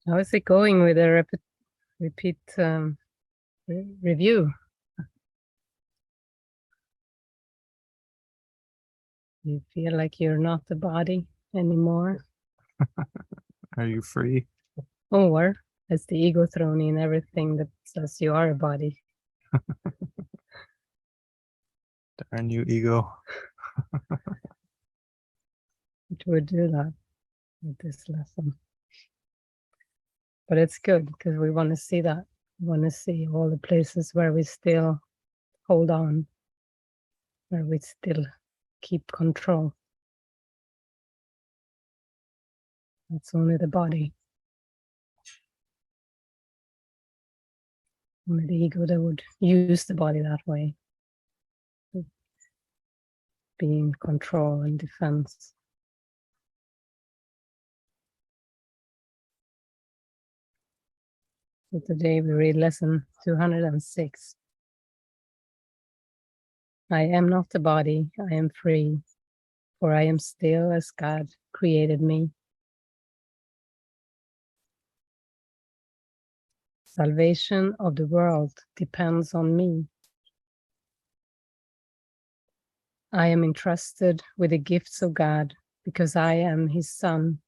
How is it going with the repeat review? Do you feel like you're not the body anymore? Are you free? Or has the ego thrown in everything that says you are a body? Darn you, ego. It would do that with this lesson. But it's good because we want to see that. We want to see all the places where we still hold on, where we still keep control. It's only the body. Only the ego that would use the body that way. Be in control and defense. So today we read lesson 206. I am not the body, I am free, for I am still as God created me. Salvation of the world depends on me. I am entrusted with the gifts of God because I am his son.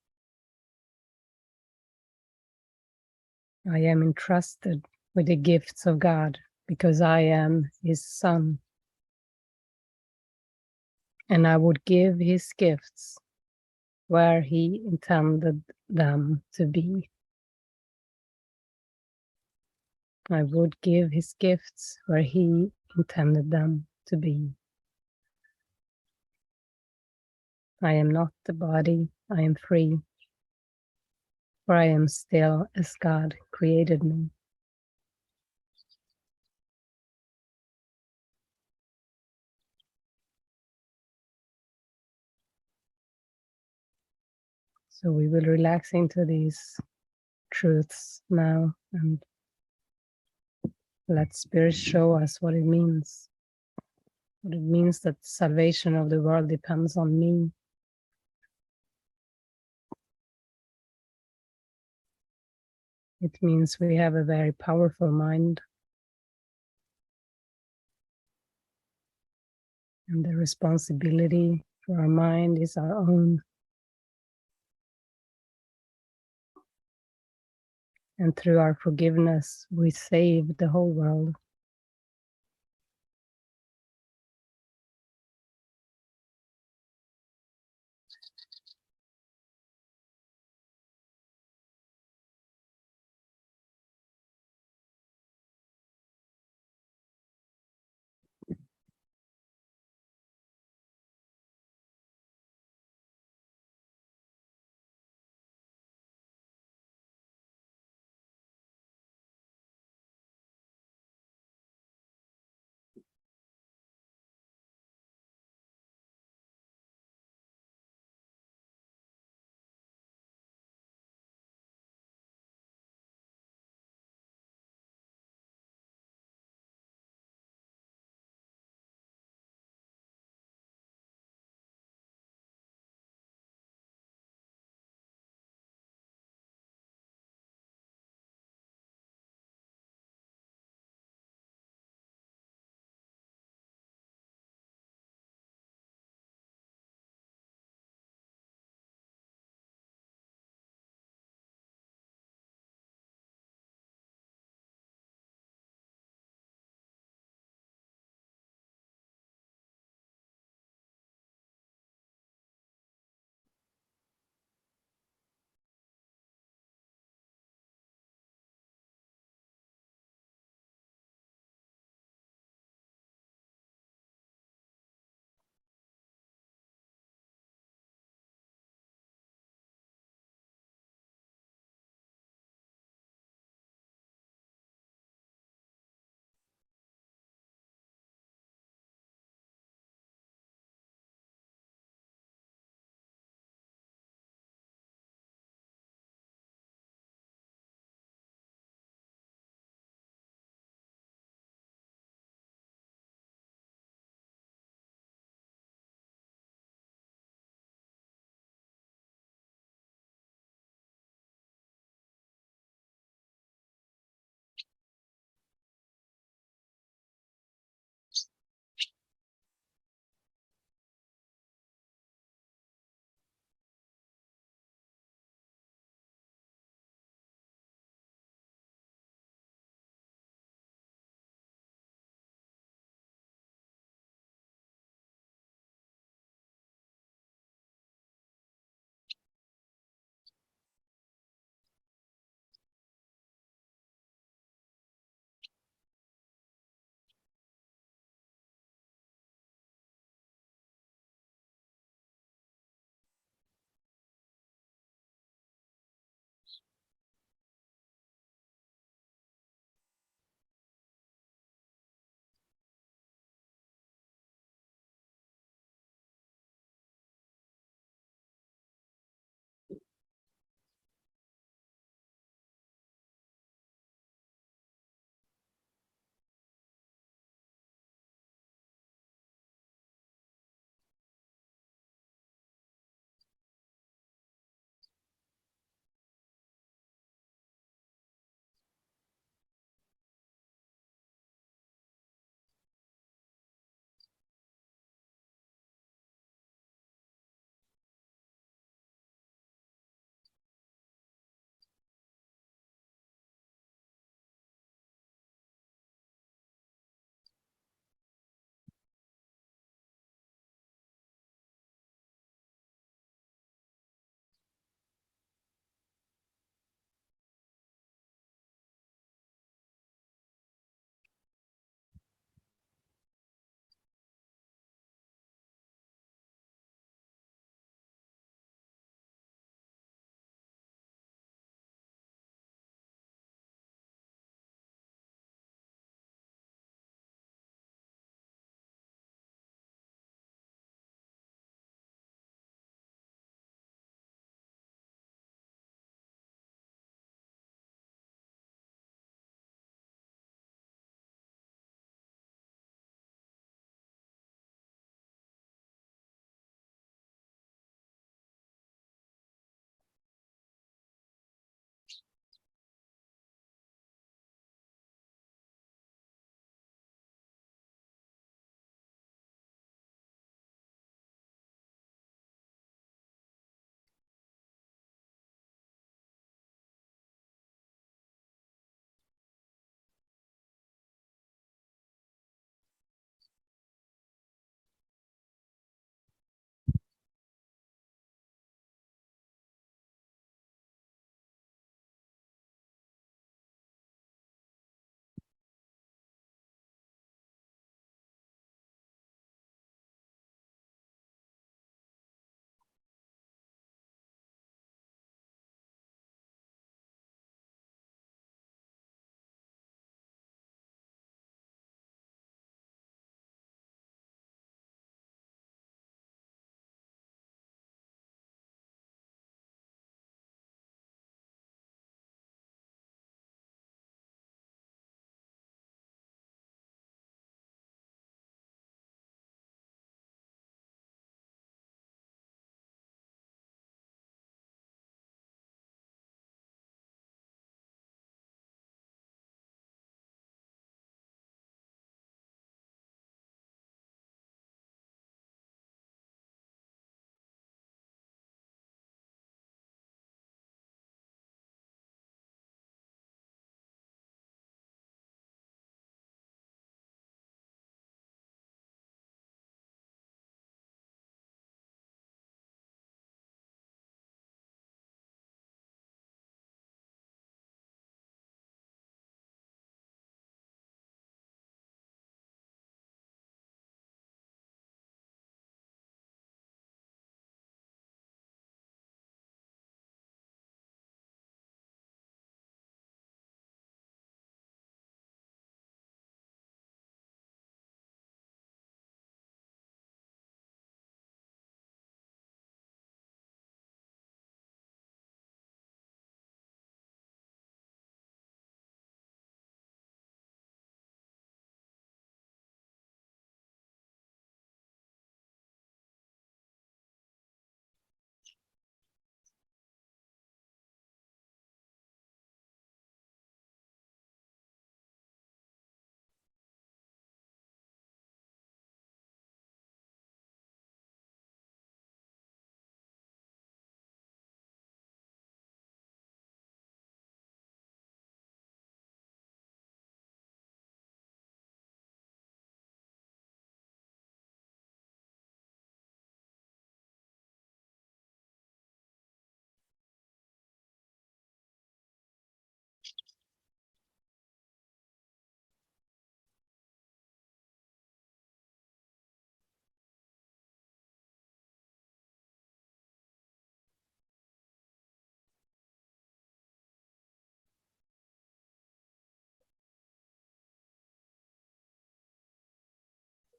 I am entrusted with the gifts of God because I am his son. And I would give his gifts where he intended them to be. I would give his gifts where he intended them to be. I am not the body, I am free, for I am still as God created me. So we will relax into these truths now and let Spirit show us what it means. What it means that salvation of the world depends on me. It means we have a very powerful mind. And the responsibility for our mind is our own. And through our forgiveness, we save the whole world.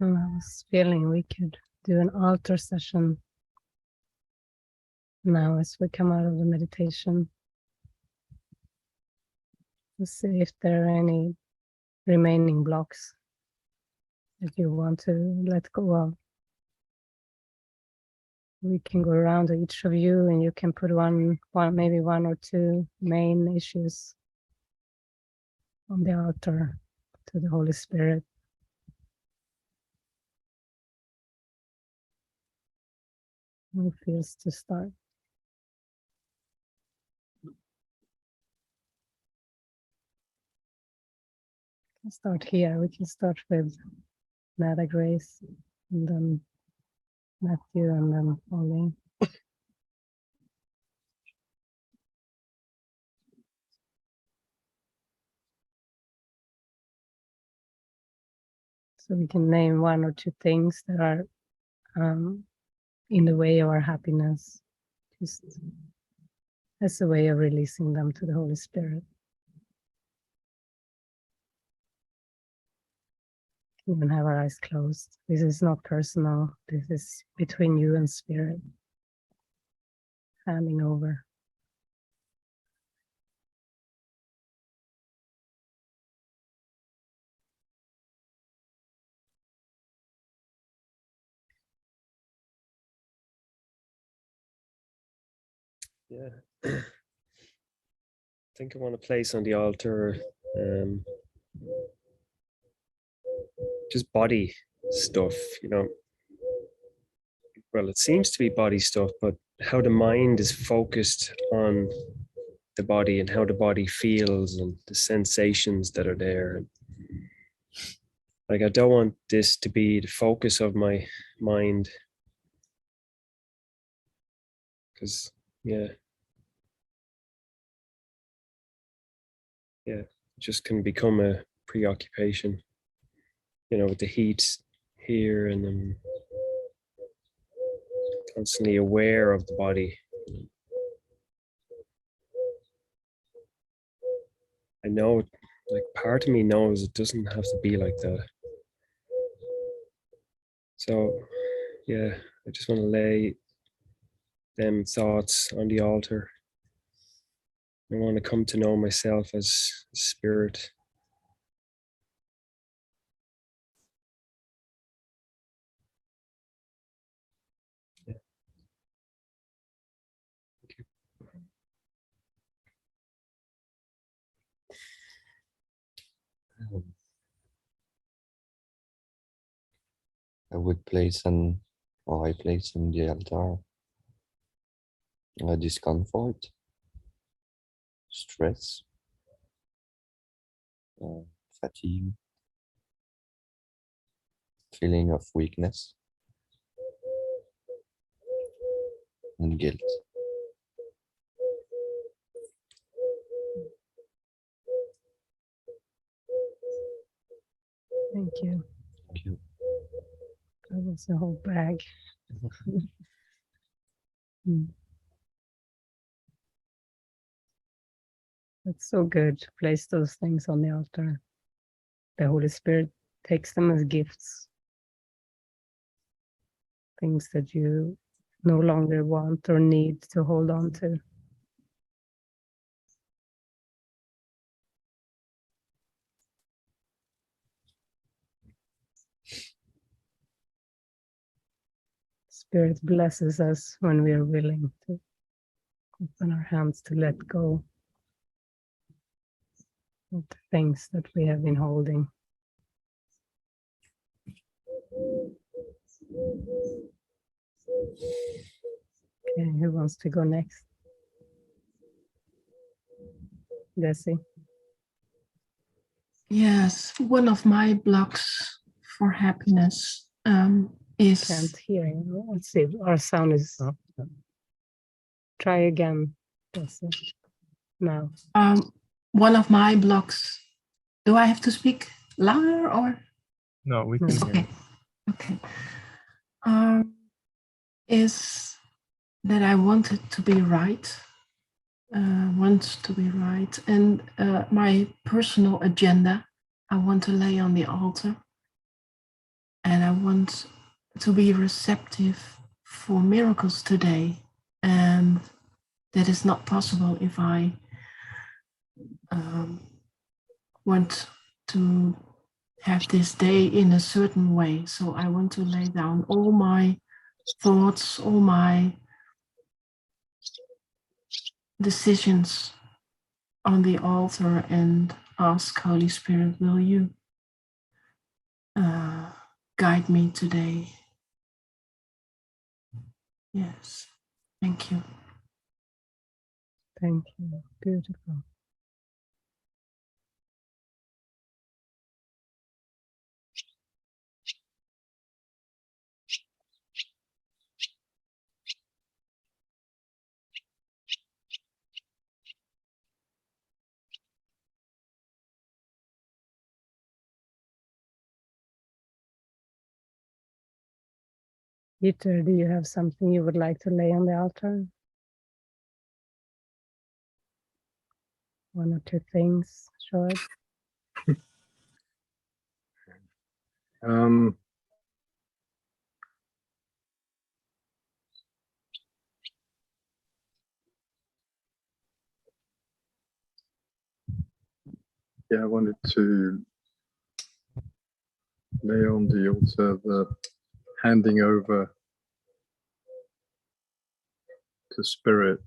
And I was feeling we could do an altar session now as we come out of the meditation. To see if there are any remaining blocks that you want to let go of. We can go around to each of you and you can put maybe one or two main issues on the altar to the Holy Spirit. Who feels to start? Let's start here. We can start with Nada Grace, and then Matthew, and then Pauline. So we can name one or two things that are in the way of our happiness, just as a way of releasing them to the Holy Spirit. Even have our eyes closed. This is not personal. This is between you and Spirit. Handing over. Yeah. I think I want to place on the altar just body stuff, you know. Well, it seems to be body stuff, but how the mind is focused on the body and how the body feels and the sensations that are there. Like, I don't want this to be the focus of my mind, because it just can become a preoccupation, you know, with the heat here, and then constantly aware of the body. I know, like, part of me knows it doesn't have to be like that. So, yeah, I just want to lay them thoughts on the altar. I want to come to know myself as spirit. Yeah. Thank you. I would place on the altar discomfort, stress, fatigue, feeling of weakness, and guilt. Thank you. Thank you. That was a whole bag. It's so good to place those things on the altar. The Holy Spirit takes them as gifts. Things that you no longer want or need to hold on to. Spirit blesses us when we are willing to open our hands to let go of the things that we have been holding. Okay, who wants to go next? Desi? Yes, one of my blocks for happiness is... Can't hear you. Let's see, our sound is... Try again, Desi. Now. One of my blocks... Do I have to speak louder or? No, we can hear. Okay. Is that I want it to be right. Wants to be right. And my personal agenda, I want to lay on the altar. And I want to be receptive for miracles today. And that is not possible if I want to have this day in a certain way. So I want to lay down all my thoughts, all my decisions on the altar and ask Holy Spirit, will you guide me today? Yes, thank you. Thank you. Beautiful. Peter, do you have something you would like to lay on the altar? One or two things, short. Yeah, I wanted to lay on the altar the handing over to Spirit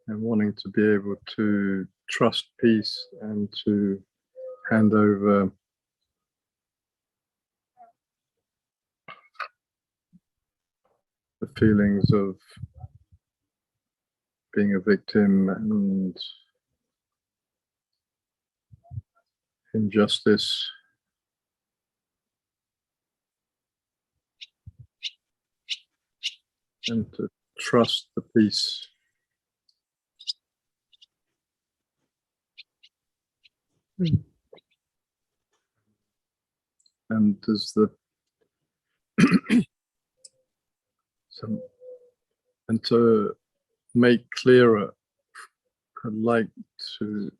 and wanting to be able to trust peace and to hand over the feelings of being a victim and injustice and to trust the peace. And there's the and to make clearer, I'd like to,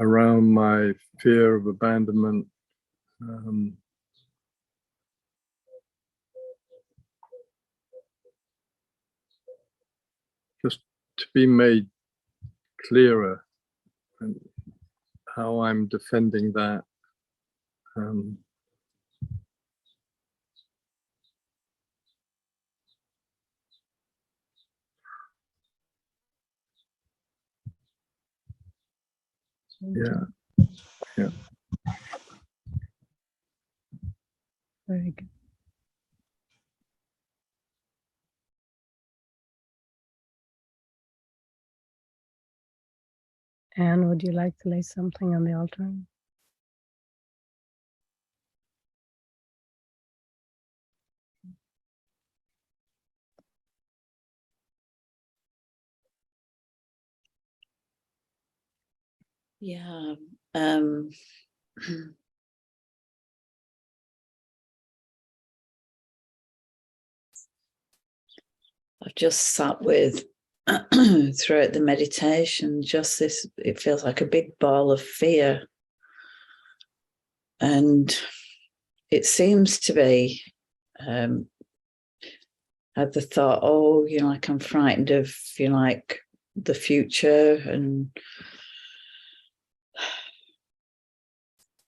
around my fear of abandonment, just to be made clearer and how I'm defending that. Yeah. Very good. Anne, would you like to lay something on the altar? Yeah. I've just sat with throughout the meditation, just this, it feels like a big ball of fear. And it seems to be, I had the thought, oh, like I'm frightened of, like the future, and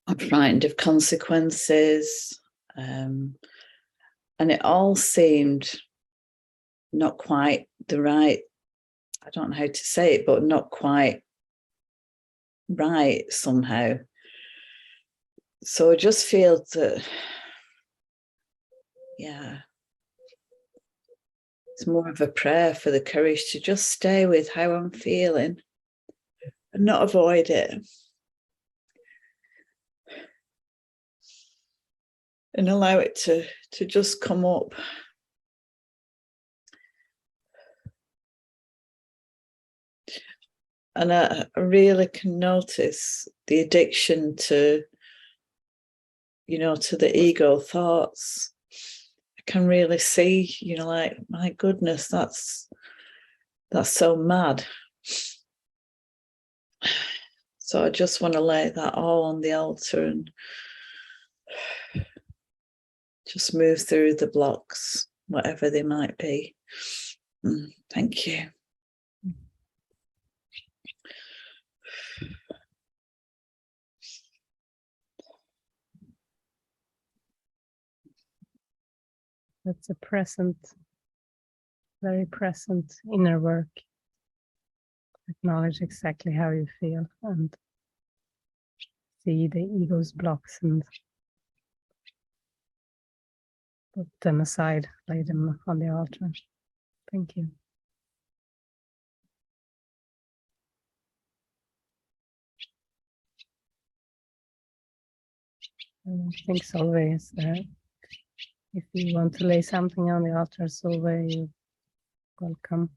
I'm frightened of consequences. And it all seemed not quite the right, I don't know how to say it, but not quite right somehow. So I just feel that, yeah, it's more of a prayer for the courage to just stay with how I'm feeling and not avoid it. And allow it to just come up. And I really can notice the addiction to, to the ego thoughts. I can really see, like, my goodness, that's so mad. So I just want to lay that all on the altar and just move through the blocks, whatever they might be. Thank you. That's a present, very present inner work. Acknowledge exactly how you feel and see the ego's blocks and put them aside, lay them on the altar. Thank you. I think Solveig is there. If you want to lay something on the altar, Solveig, you're welcome.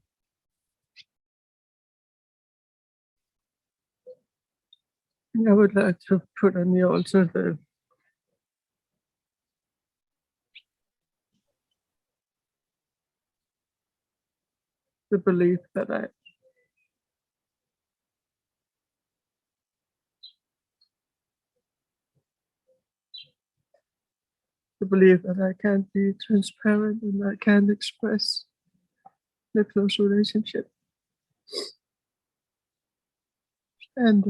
I would like to put on the altar the belief that I can't be transparent and I can't express the close relationship. And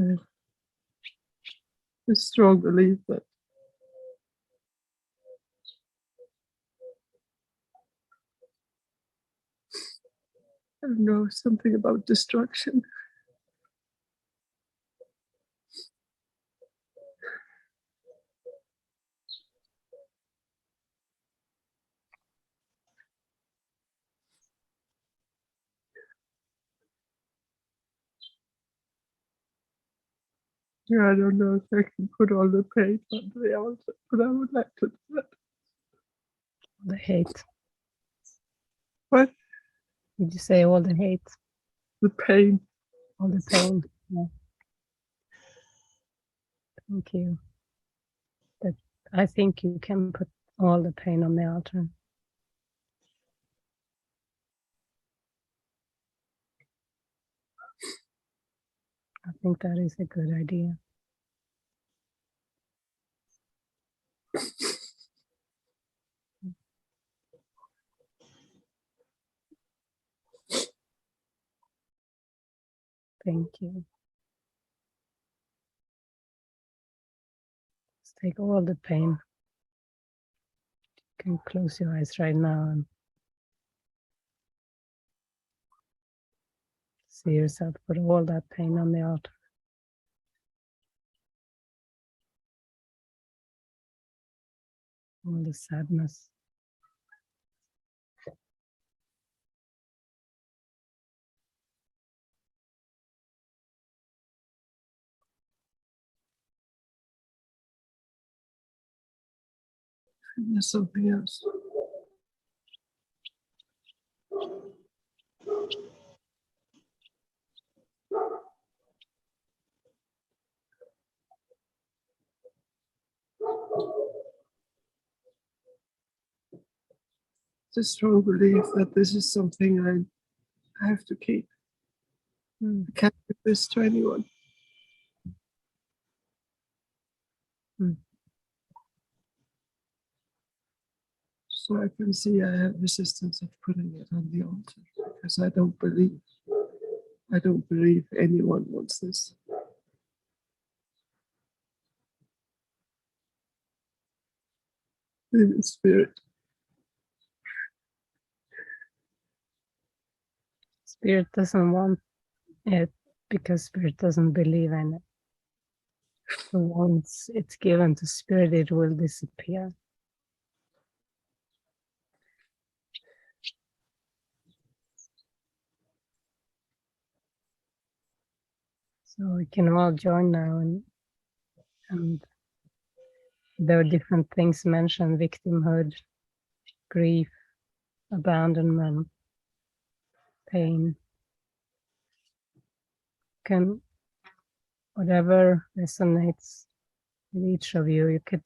the strong belief that I don't know, something about destruction. Yeah, I don't know if I can put all the pain on the altar, but I would like to do that. The hate. What? Did you say all the hate? The pain. All the pain. Yeah. Thank you. But I think you can put all the pain on the altar. I think that is a good idea. Thank you. Let's take all the pain. You can close your eyes right now and see yourself put all that pain on the altar. All the sadness. And there's something else. It's a strong belief that this is something I have to keep. I can't give this to anyone. So I can see I have resistance of putting it on the altar because I don't believe anyone wants this. In the spirit. Spirit doesn't want it because Spirit doesn't believe in it. So once it's given to Spirit, it will disappear. So we can all join now, and there are different things mentioned: victimhood, grief, abandonment, pain. Whatever resonates with each of you, you could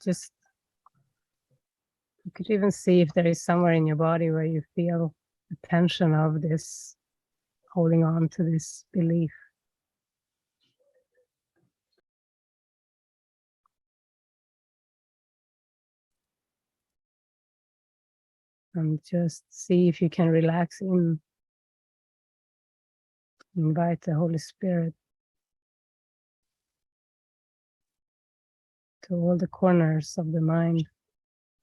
even see if there is somewhere in your body where you feel the tension of this, holding on to this belief. And just see if you can relax in. Invite the Holy Spirit to all the corners of the mind.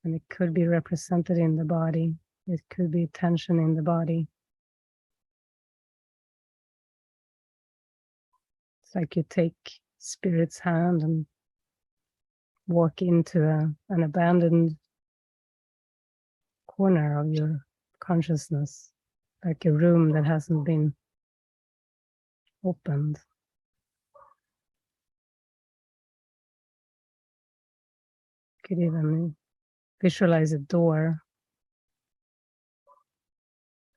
And it could be represented in the body. It could be tension in the body. It's like you take Spirit's hand and walk into an abandoned corner of your consciousness, like a room that hasn't been opened. You could even visualize a door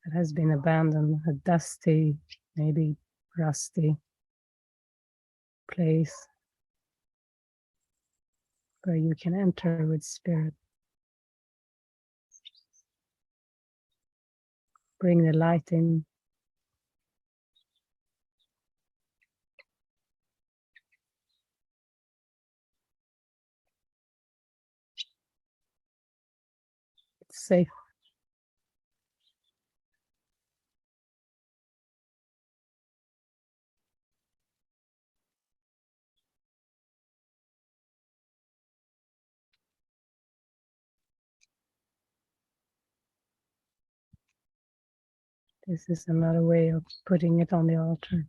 that has been abandoned, a dusty, maybe rusty place where you can enter with Spirit. Bring the light in. It's safe. This is another way of putting it on the altar.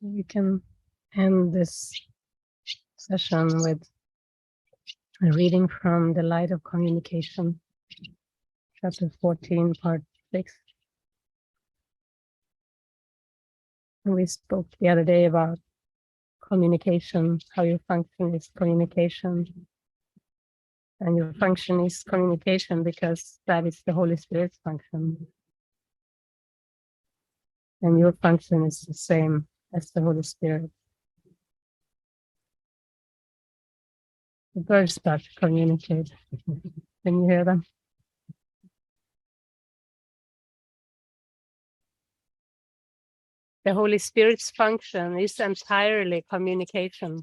So we can end this session with a reading from The Light of Communication, chapter 14, part 6. And we spoke the other day about communication, how your function is communication. And your function is communication because that is the Holy Spirit's function. And your function is the same as the Holy Spirit. The birds start to communicate. Can you hear them? The Holy Spirit's function is entirely communication.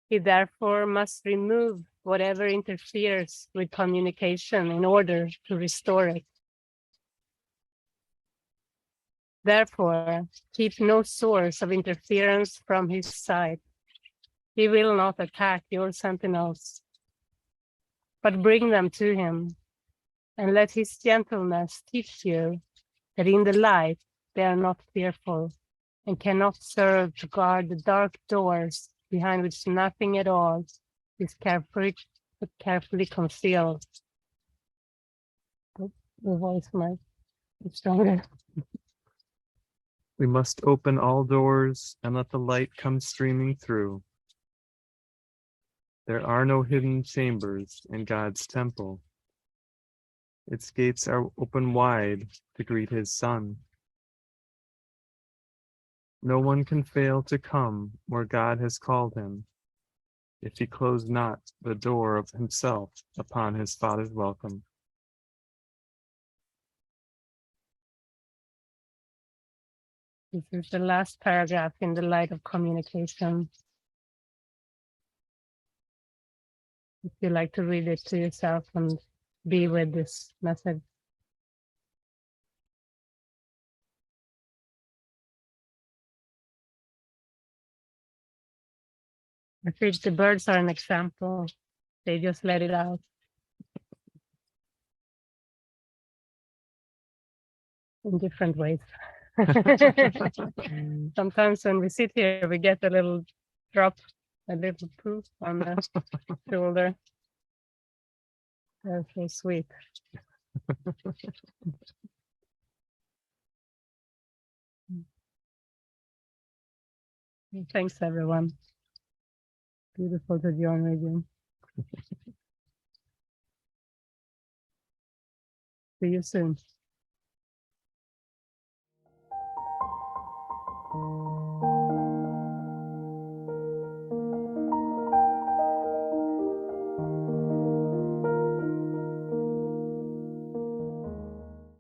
He therefore must remove whatever interferes with communication in order to restore it. Therefore, keep no source of interference from his side. He will not attack your sentinels, but bring them to him. and let his gentleness teach you that in the light they are not fearful and cannot serve to guard the dark doors behind which nothing at all is carefully concealed. Oh, the voice might be stronger. We must open all doors and let the light come streaming through. There are no hidden chambers in God's temple. Its gates are open wide to greet his Son. No one can fail to come where God has called him, if he close not the door of himself upon his Father's welcome. This is the last paragraph in the light of communication. If you like to read it to yourself and be with this message. I think the birds are an example. They just let it out. In different ways. Sometimes when we sit here, we get a little drop, a little poo on the shoulder. That's so sweet. Thanks, everyone. Beautiful to join with you. See you soon.